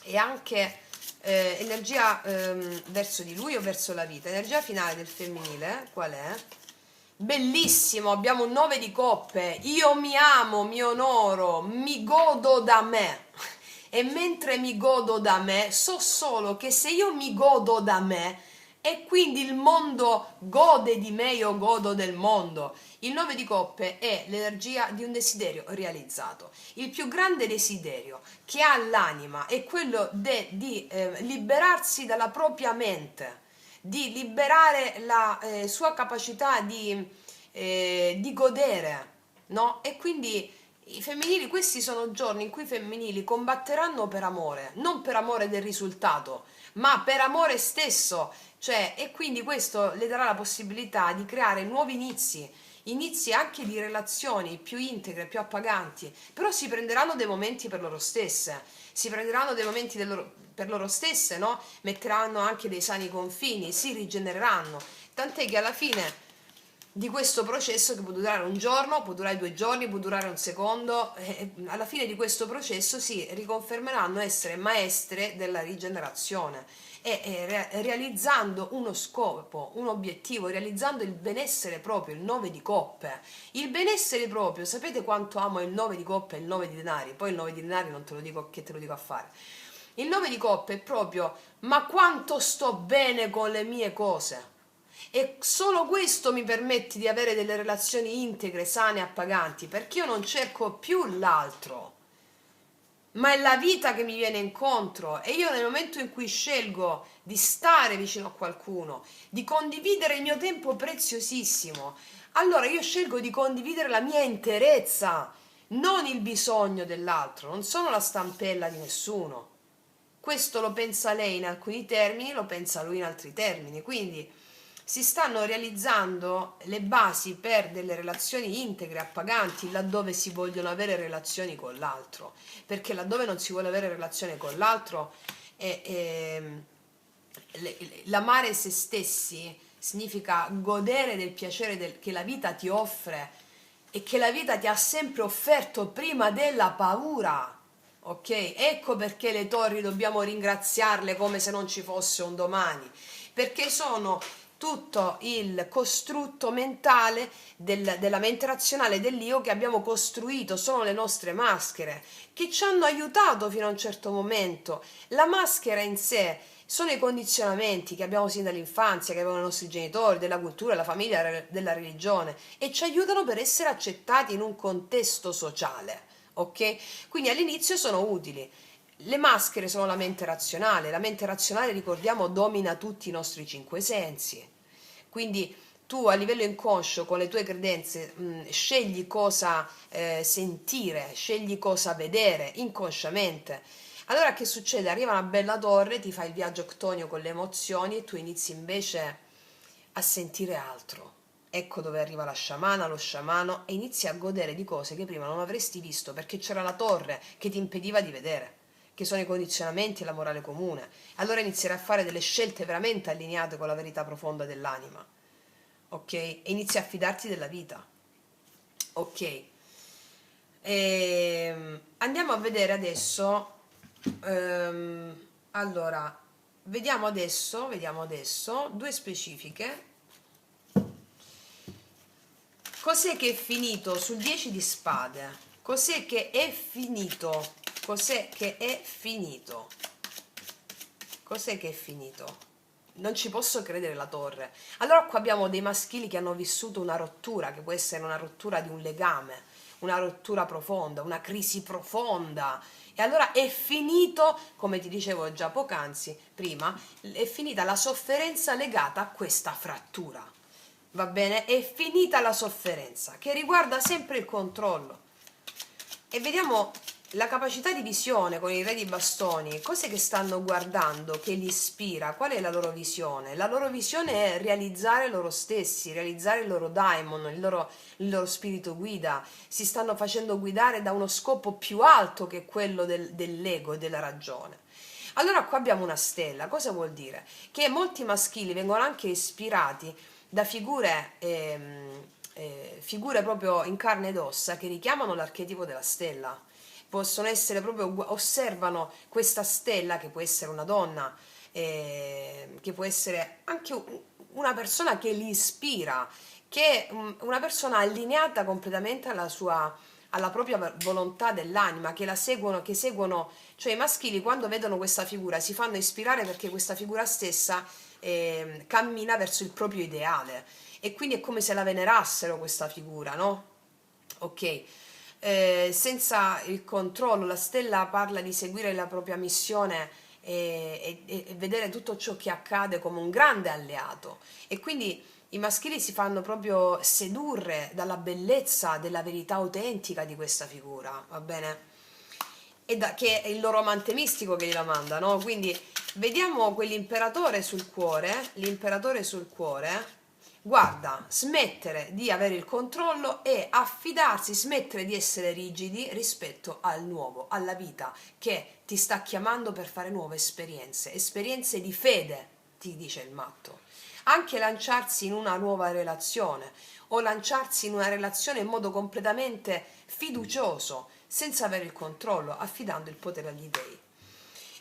e anche energia verso di lui o verso la vita. Energia finale del femminile, qual è? Bellissimo, abbiamo un 9 di coppe. Io mi amo, mi onoro, mi godo da me. E mentre mi godo da me, so solo che se io mi godo da me e quindi il mondo gode di me, io godo del mondo. Il 9 di coppe è l'energia di un desiderio realizzato. Il più grande desiderio che ha l'anima è quello di liberarsi dalla propria mente, di liberare la sua capacità di godere, no? E quindi i femminili, questi sono giorni in cui i femminili combatteranno per amore, non per amore del risultato, ma per amore stesso, cioè, e quindi questo le darà la possibilità di creare nuovi inizi anche di relazioni più integre, più appaganti, però si prenderanno dei momenti per loro stesse, si prenderanno dei momenti per loro stesse, no? Metteranno anche dei sani confini, si rigenereranno, tant'è che alla fine di questo processo, che può durare un giorno, può durare 2 giorni, può durare un secondo, alla fine di questo processo si riconfermeranno essere maestre della rigenerazione e realizzando uno scopo, un obiettivo, realizzando il benessere proprio, il 9 di coppe. Il benessere proprio, sapete quanto amo il 9 di coppe e il 9 di denari? Poi il 9 di denari non te lo dico, che te lo dico a fare. Il 9 di coppe è proprio, ma quanto sto bene con le mie cose. E solo questo mi permette di avere delle relazioni integre, sane e appaganti, perché io non cerco più l'altro, ma è la vita che mi viene incontro e io nel momento in cui scelgo di stare vicino a qualcuno, di condividere il mio tempo preziosissimo, allora io scelgo di condividere la mia interezza, non il bisogno dell'altro, non sono la stampella di nessuno. Questo lo pensa lei in alcuni termini, lo pensa lui in altri termini, quindi si stanno realizzando le basi per delle relazioni integre, appaganti, laddove si vogliono avere relazioni con l'altro, perché laddove non si vuole avere relazione con l'altro, l'amare se stessi significa godere del piacere che la vita ti offre e che la vita ti ha sempre offerto prima della paura. Ok? Ecco perché le torri dobbiamo ringraziarle come se non ci fosse un domani, perché sono tutto il costrutto mentale della mente razionale dell'io che abbiamo costruito, sono le nostre maschere che ci hanno aiutato fino a un certo momento. La maschera in sé sono i condizionamenti che abbiamo sin dall'infanzia, che avevano i nostri genitori, della cultura, della famiglia, della religione e ci aiutano per essere accettati in un contesto sociale, ok? Quindi all'inizio sono utili. Le maschere sono la mente razionale, ricordiamo, domina tutti i nostri 5 sensi. Quindi tu a livello inconscio, con le tue credenze, scegli cosa sentire, scegli cosa vedere inconsciamente. Allora che succede? Arriva una bella torre, ti fai il viaggio octonio con le emozioni e tu inizi invece a sentire altro. Ecco dove arriva la sciamana, lo sciamano e inizi a godere di cose che prima non avresti visto perché c'era la torre che ti impediva di vedere, che sono i condizionamenti e la morale comune. Allora inizierai a fare delle scelte veramente allineate con la verità profonda dell'anima, ok? E inizi a fidarti della vita, ok? Andiamo a vedere adesso, allora, vediamo adesso 2 specifiche. Cos'è che è finito sul 10 di spade? Cos'è che è finito? Cos'è che è finito? Cos'è che è finito? Non ci posso credere, la torre. Allora qua abbiamo dei maschili che hanno vissuto una rottura, che può essere una rottura di un legame, una rottura profonda, una crisi profonda. E allora è finito, come ti dicevo già poc'anzi, prima, è finita la sofferenza legata a questa frattura. Va bene? È finita la sofferenza, che riguarda sempre il controllo. E vediamo la capacità di visione con il re di bastoni, cose che stanno guardando, che li ispira, qual è la loro visione? La loro visione è realizzare loro stessi, realizzare il loro daimon, il loro spirito guida, si stanno facendo guidare da uno scopo più alto che quello dell'ego e della ragione. Allora qua abbiamo una stella, cosa vuol dire? Che molti maschili vengono anche ispirati da figure proprio in carne ed ossa che richiamano l'archetipo della stella. Possono essere proprio, osservano questa stella che può essere una donna, che può essere anche una persona che li ispira, che è una persona allineata completamente alla propria volontà dell'anima, che la seguono, cioè i maschili quando vedono questa figura si fanno ispirare perché questa figura stessa cammina verso il proprio ideale e quindi è come se la venerassero questa figura, no? Ok. Senza il controllo, la stella parla di seguire la propria missione e vedere tutto ciò che accade come un grande alleato e quindi i maschili si fanno proprio sedurre dalla bellezza della verità autentica di questa figura, va bene? Che è il loro amante mistico che gliela manda, no? Quindi vediamo quell'imperatore sul cuore, l'imperatore sul cuore, guarda, smettere di avere il controllo e affidarsi, smettere di essere rigidi rispetto al nuovo, alla vita che ti sta chiamando per fare nuove esperienze, esperienze di fede, ti dice il matto. Anche lanciarsi in una nuova relazione o lanciarsi in una relazione in modo completamente fiducioso, senza avere il controllo, affidando il potere agli dei.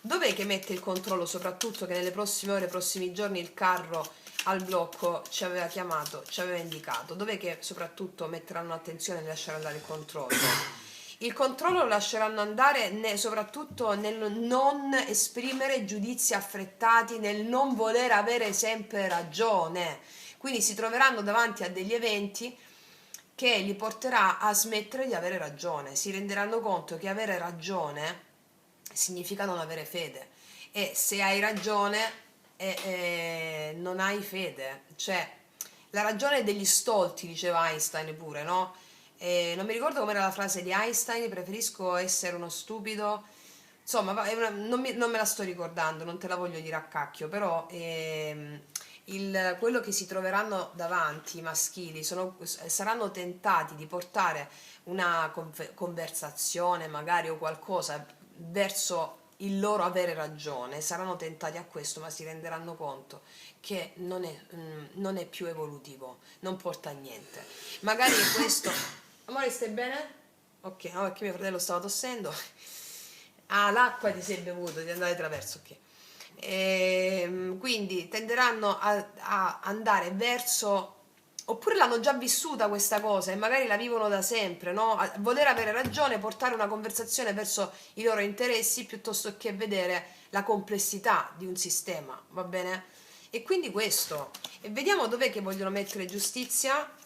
Dov'è che mette il controllo, soprattutto che nelle prossime ore, prossimi giorni il carro al blocco ci aveva chiamato, ci aveva indicato? Dov'è che soprattutto metteranno attenzione nel lasciare andare il controllo? Il controllo lo lasceranno andare soprattutto nel non esprimere giudizi affrettati, nel non voler avere sempre ragione. Quindi si troveranno davanti a degli eventi che li porterà a smettere di avere ragione. Si renderanno conto che avere ragione significa non avere fede e se hai ragione non hai fede, cioè la ragione è degli stolti, diceva Einstein pure, no? Non mi ricordo com'era la frase di Einstein, preferisco essere uno stupido, insomma non me la sto ricordando, non te la voglio dire a cacchio, però quello che si troveranno davanti i maschili saranno tentati di portare una conversazione magari o qualcosa verso il loro avere ragione, saranno tentati a questo, ma si renderanno conto che non è più evolutivo, non porta a niente. Magari questo... Amore, stai bene? Ok, no, perché mio fratello stava tossendo. Ah, l'acqua ti sei bevuto, ti è andata di traverso, ok. Quindi tenderanno a andare verso, oppure l'hanno già vissuta questa cosa e magari la vivono da sempre, no? A voler avere ragione, portare una conversazione verso i loro interessi piuttosto che vedere la complessità di un sistema, va bene? E quindi questo. E vediamo dov'è che vogliono mettere giustizia,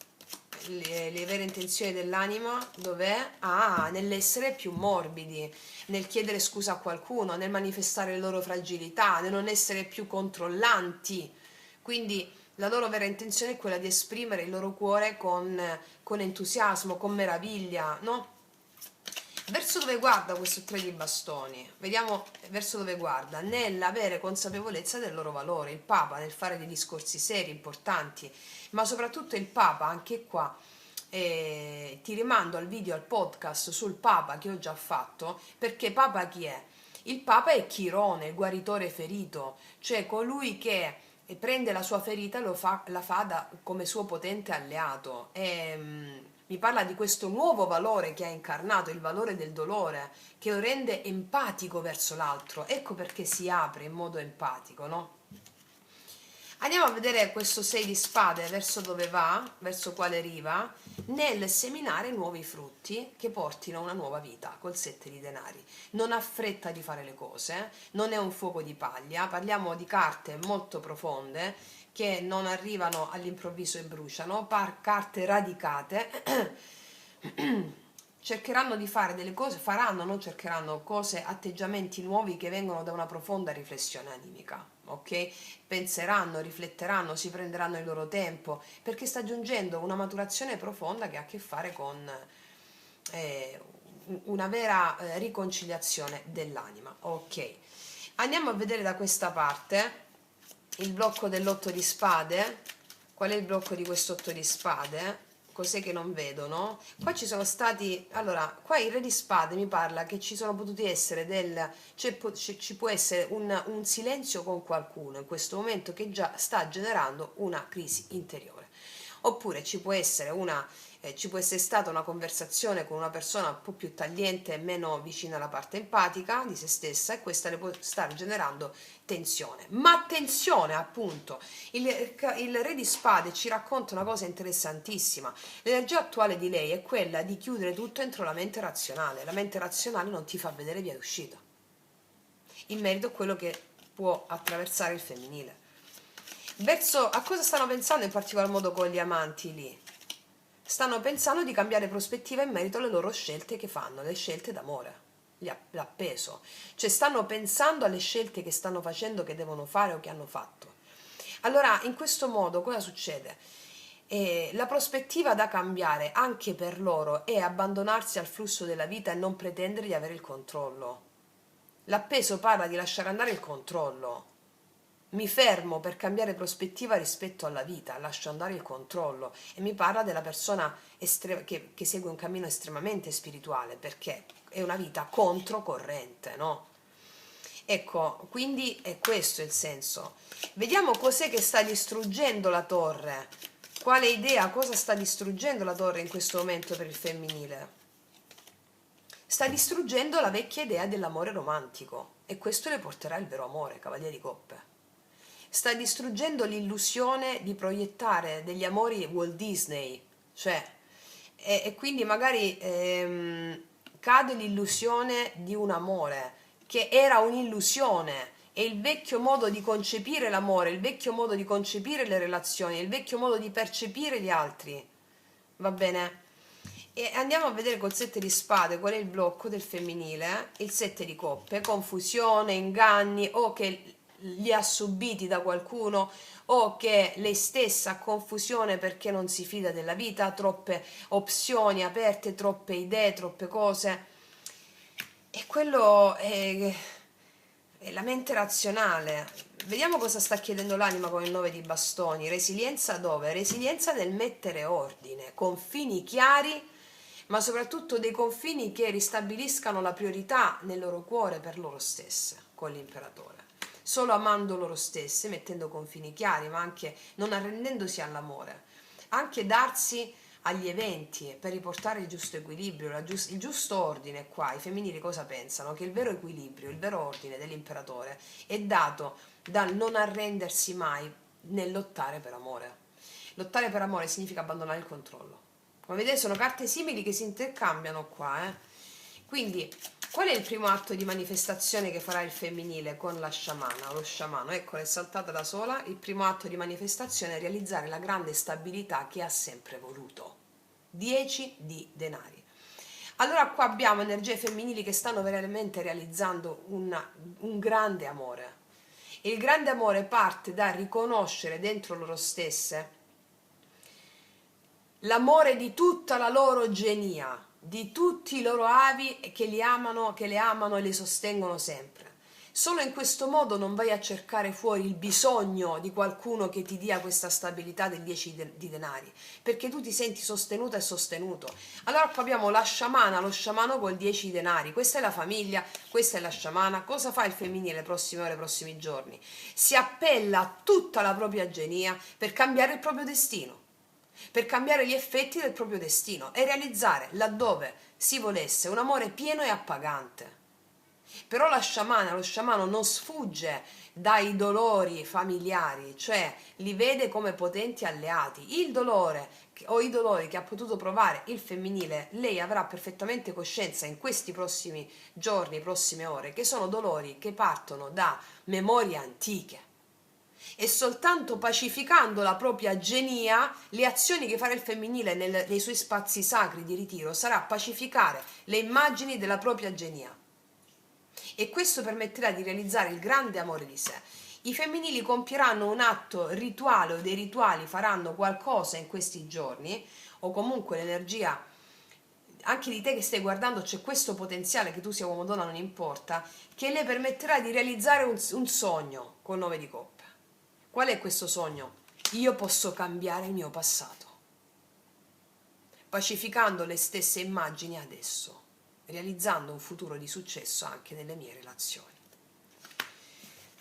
le vere intenzioni dell'anima, dov'è? Ah, nell'essere più morbidi, nel chiedere scusa a qualcuno, nel manifestare le loro fragilità, nel non essere più controllanti. Quindi la loro vera intenzione è quella di esprimere il loro cuore con entusiasmo, con meraviglia, no? Verso dove guarda questo tre di bastoni? Vediamo verso dove guarda, nell'avere consapevolezza del loro valore, il Papa nel fare dei discorsi seri, importanti, ma soprattutto il Papa, anche qua, ti rimando al video, al podcast sul Papa che ho già fatto, perché Papa chi è? Il Papa è Chirone, il guaritore ferito, cioè colui che prende la sua ferita e la fa come suo potente alleato. Mi parla di questo nuovo valore che ha incarnato, il valore del dolore, che lo rende empatico verso l'altro. Ecco perché si apre in modo empatico, no? Andiamo a vedere questo 6 di spade verso dove va, verso quale riva, nel seminare nuovi frutti che portino a una nuova vita col 7 di denari. Non ha fretta di fare le cose, non è un fuoco di paglia, parliamo di carte molto profonde che non arrivano all'improvviso e bruciano, carte radicate. Cercheranno di fare delle cose, faranno, non cercheranno cose, atteggiamenti nuovi che vengono da una profonda riflessione animica, ok? Penseranno, rifletteranno, si prenderanno il loro tempo, perché sta giungendo una maturazione profonda che ha a che fare con una vera riconciliazione dell'anima. Ok, andiamo a vedere da questa parte il blocco dell'8 di spade. Qual è il blocco di quest'otto di spade? Cos'è che non vedono? Qua ci sono stati, allora, qua il re di spade mi parla che ci sono potuti essere ci può essere un silenzio con qualcuno in questo momento che già sta generando una crisi interiore. Oppure ci può essere stata una conversazione con una persona un po' più tagliente e meno vicina alla parte empatica di se stessa, e questa le può stare generando tensione. Ma attenzione, appunto, il re di spade ci racconta una cosa interessantissima. L'energia attuale di lei è quella di chiudere tutto entro la mente razionale. La mente razionale non ti fa vedere via d'uscita in merito a quello che può attraversare il femminile. A cosa stanno pensando in particolar modo con gli amanti lì? Stanno pensando di cambiare prospettiva in merito alle loro scelte che fanno, le scelte d'amore, l'appeso. Cioè stanno pensando alle scelte che stanno facendo, che devono fare o che hanno fatto. Allora, in questo modo cosa succede? La prospettiva da cambiare anche per loro è abbandonarsi al flusso della vita e non pretendere di avere il controllo. L'appeso parla di lasciare andare il controllo. Mi fermo per cambiare prospettiva rispetto alla vita, lascio andare il controllo, e mi parla della persona che segue un cammino estremamente spirituale, perché è una vita controcorrente, no? Ecco, quindi è questo il senso. Vediamo cos'è che sta distruggendo la torre. Quale idea, cosa sta distruggendo la torre in questo momento per il femminile? Sta distruggendo la vecchia idea dell'amore romantico, e questo le porterà il vero amore, Cavaliere di Coppe. Sta distruggendo l'illusione di proiettare degli amori Walt Disney, cioè, e quindi magari cade l'illusione di un amore che era un'illusione, e il vecchio modo di concepire l'amore, il vecchio modo di concepire le relazioni, il vecchio modo di percepire gli altri, va bene? E andiamo a vedere col 7 di spade qual è il blocco del femminile. Il 7 di coppe: confusione, inganni, o che li ha subiti da qualcuno, o che lei stessa ha confusione perché non si fida della vita, troppe opzioni aperte, troppe idee, troppe cose. E quello è la mente razionale. Vediamo cosa sta chiedendo l'anima con il 9 di bastoni. Resilienza dove? Resilienza nel mettere ordine, confini chiari, ma soprattutto dei confini che ristabiliscano la priorità nel loro cuore per loro stesse, con l'imperatore. Solo amando loro stesse, mettendo confini chiari, ma anche non arrendendosi all'amore. Anche darsi agli eventi per riportare il giusto equilibrio, il giusto ordine. Qua i femminili cosa pensano? Che il vero equilibrio, il vero ordine dell'imperatore è dato dal non arrendersi mai nel lottare per amore. Lottare per amore significa abbandonare il controllo. Come vedete sono carte simili che si intercambiano qua, Quindi, qual è il primo atto di manifestazione che farà il femminile con la sciamana, lo sciamano? Ecco, è saltata da sola. Il primo atto di manifestazione è realizzare la grande stabilità che ha sempre voluto. 10 di denari. Allora qua abbiamo energie femminili che stanno veramente realizzando un grande amore. Il grande amore parte da riconoscere dentro loro stesse l'amore di tutta la loro genia, di tutti i loro avi che le amano e le sostengono sempre. Solo in questo modo non vai a cercare fuori il bisogno di qualcuno che ti dia questa stabilità del 10 di denari, perché tu ti senti sostenuta e sostenuto. Allora qua abbiamo la sciamana, lo sciamano col 10 di denari. Questa è la famiglia, questa è la sciamana. Cosa fa il femminile le prossime ore, i prossimi giorni? Si appella a tutta la propria genia per cambiare il proprio destino, per cambiare gli effetti del proprio destino e realizzare, laddove si volesse, un amore pieno e appagante. Però la sciamana, lo sciamano non sfugge dai dolori familiari, cioè li vede come potenti alleati. Il dolore o i dolori che ha potuto provare il femminile, lei avrà perfettamente coscienza in questi prossimi giorni, prossime ore, che sono dolori che partono da memorie antiche. E soltanto pacificando la propria genia, le azioni che farà il femminile nei suoi spazi sacri di ritiro sarà pacificare le immagini della propria genia, e questo permetterà di realizzare il grande amore di sé. I femminili compieranno un atto rituale o dei rituali, faranno qualcosa in questi giorni, o comunque l'energia anche di te che stai guardando c'è questo potenziale, che tu sia uomo o donna non importa, che le permetterà di realizzare un sogno col 9 di coppe. Qual è questo sogno? Io posso cambiare il mio passato, pacificando le stesse immagini adesso, realizzando un futuro di successo anche nelle mie relazioni.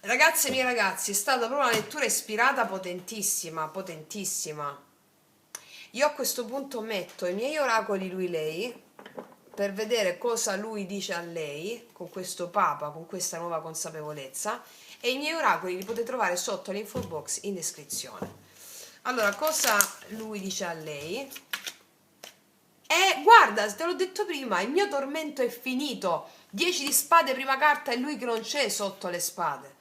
Ragazze e miei ragazzi, è stata proprio una lettura ispirata potentissima, potentissima. Io a questo punto metto i miei oracoli lui-lei per vedere cosa lui dice a lei con questo Papa, con questa nuova consapevolezza, e i miei oracoli li potete trovare sotto l'info box in descrizione. Allora, cosa lui dice a lei? Guarda, te l'ho detto prima, il mio tormento è finito. 10 di spade, prima carta, e lui che non c'è sotto le spade.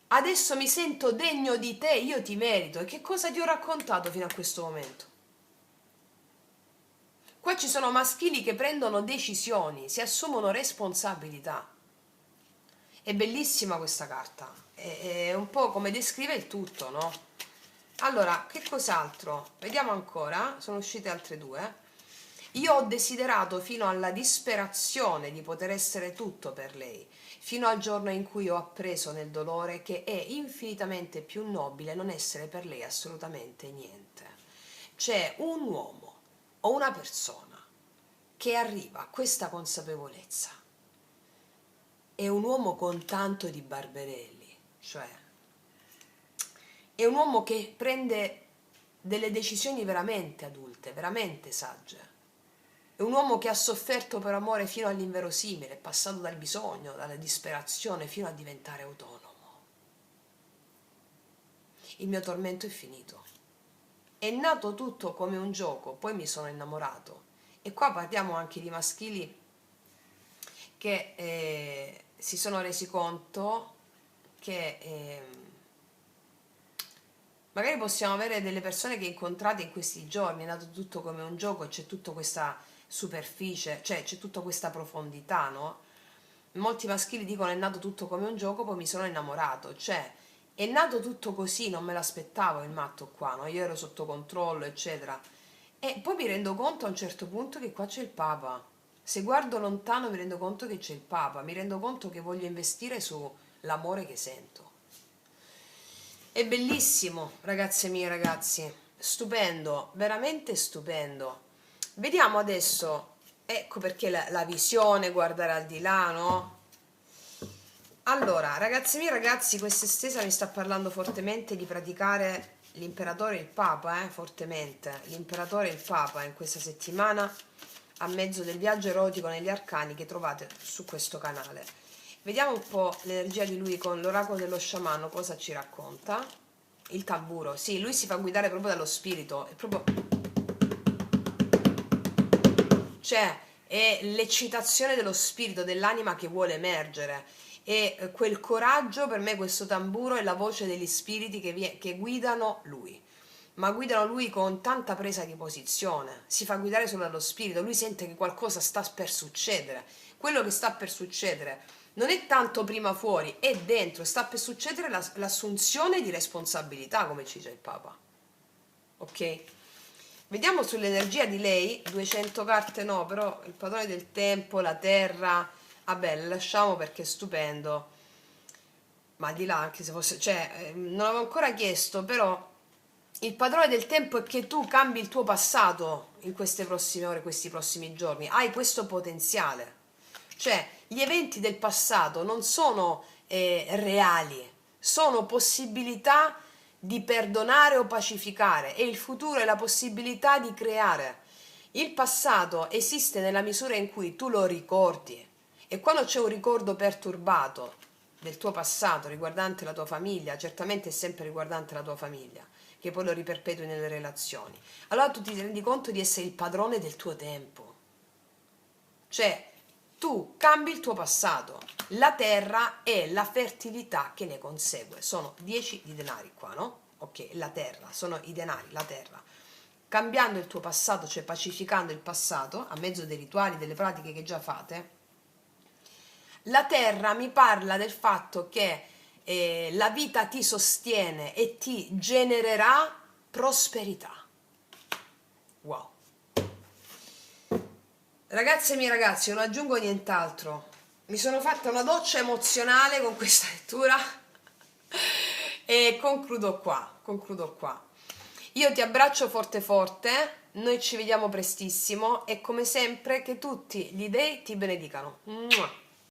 Adesso mi sento degno di te, io ti merito. E che cosa ti ho raccontato fino a questo momento? Qua ci sono maschili che prendono decisioni, si assumono responsabilità. È bellissima questa carta, è un po' come descrive il tutto, no? Allora, che cos'altro? Vediamo ancora, sono uscite altre due. Io ho desiderato fino alla disperazione di poter essere tutto per lei, fino al giorno in cui ho appreso nel dolore che è infinitamente più nobile non essere per lei assolutamente niente. C'è un uomo o una persona che arriva a questa consapevolezza, è un uomo con tanto di barberelli, cioè è un uomo che prende delle decisioni veramente adulte, veramente sagge. È un uomo che ha sofferto per amore fino all'inverosimile, è passato dal bisogno, dalla disperazione, fino a diventare autonomo. Il mio tormento è finito. È nato tutto come un gioco, poi mi sono innamorato. E qua parliamo anche di maschili che si sono resi conto che magari possiamo avere delle persone che incontrate in questi giorni, è nato tutto come un gioco, c'è tutta questa superficie, cioè c'è tutta questa profondità, no? Molti maschili dicono è nato tutto come un gioco, poi mi sono innamorato, cioè è nato tutto così, non me l'aspettavo il matto qua, no? Io ero sotto controllo, eccetera. E poi mi rendo conto a un certo punto che qua c'è il Papa. Se guardo lontano mi rendo conto che c'è il Papa, mi rendo conto che voglio investire sull'amore che sento. È bellissimo, ragazze mie, ragazzi, stupendo, veramente stupendo. Vediamo adesso, ecco perché la visione, guardare al di là, no? Allora, ragazzi miei, ragazzi, questa estesa mi sta parlando fortemente di praticare l'imperatore e il Papa, fortemente, l'imperatore e il Papa in questa settimana, a mezzo del viaggio erotico negli arcani che trovate su questo canale. Vediamo un po' l'energia di lui con l'oracolo dello sciamano, cosa ci racconta. Il tamburo, sì, lui si fa guidare proprio dallo spirito, è proprio... cioè, è l'eccitazione dello spirito, dell'anima che vuole emergere. E quel coraggio, per me questo tamburo è la voce degli spiriti che guidano lui, ma guidano lui con tanta presa di posizione, si fa guidare solo dallo spirito, lui sente che qualcosa sta per succedere, quello che sta per succedere non è tanto prima fuori, è dentro, sta per succedere l'assunzione di responsabilità, come ci dice il Papa, ok? Vediamo sull'energia di lei, 200 carte no, però il padrone del tempo, la terra, vabbè, le lasciamo perché è stupendo, ma al di là anche se fosse, cioè, non l'avevo ancora chiesto, però il padrone del tempo è che tu cambi il tuo passato in queste prossime ore, questi prossimi giorni, hai questo potenziale, cioè gli eventi del passato non sono reali, sono possibilità di perdonare o pacificare, e il futuro è la possibilità di creare. Il passato esiste nella misura in cui tu lo ricordi, e quando c'è un ricordo perturbato del tuo passato riguardante la tua famiglia, certamente è sempre riguardante la tua famiglia, che poi lo riperpetui nelle relazioni, allora tu ti rendi conto di essere il padrone del tuo tempo, cioè tu cambi il tuo passato, la terra e la fertilità che ne consegue, sono 10 di denari qua, no? Ok, la terra, sono i denari, la terra. Cambiando il tuo passato, cioè pacificando il passato, a mezzo dei rituali, delle pratiche che già fate, la terra mi parla del fatto che la vita ti sostiene e ti genererà prosperità. Wow. Ragazze e miei ragazzi, non aggiungo nient'altro. Mi sono fatta una doccia emozionale con questa lettura e concludo qua, concludo qua. Io ti abbraccio forte forte, noi ci vediamo prestissimo e come sempre che tutti gli dei ti benedicano. Mua.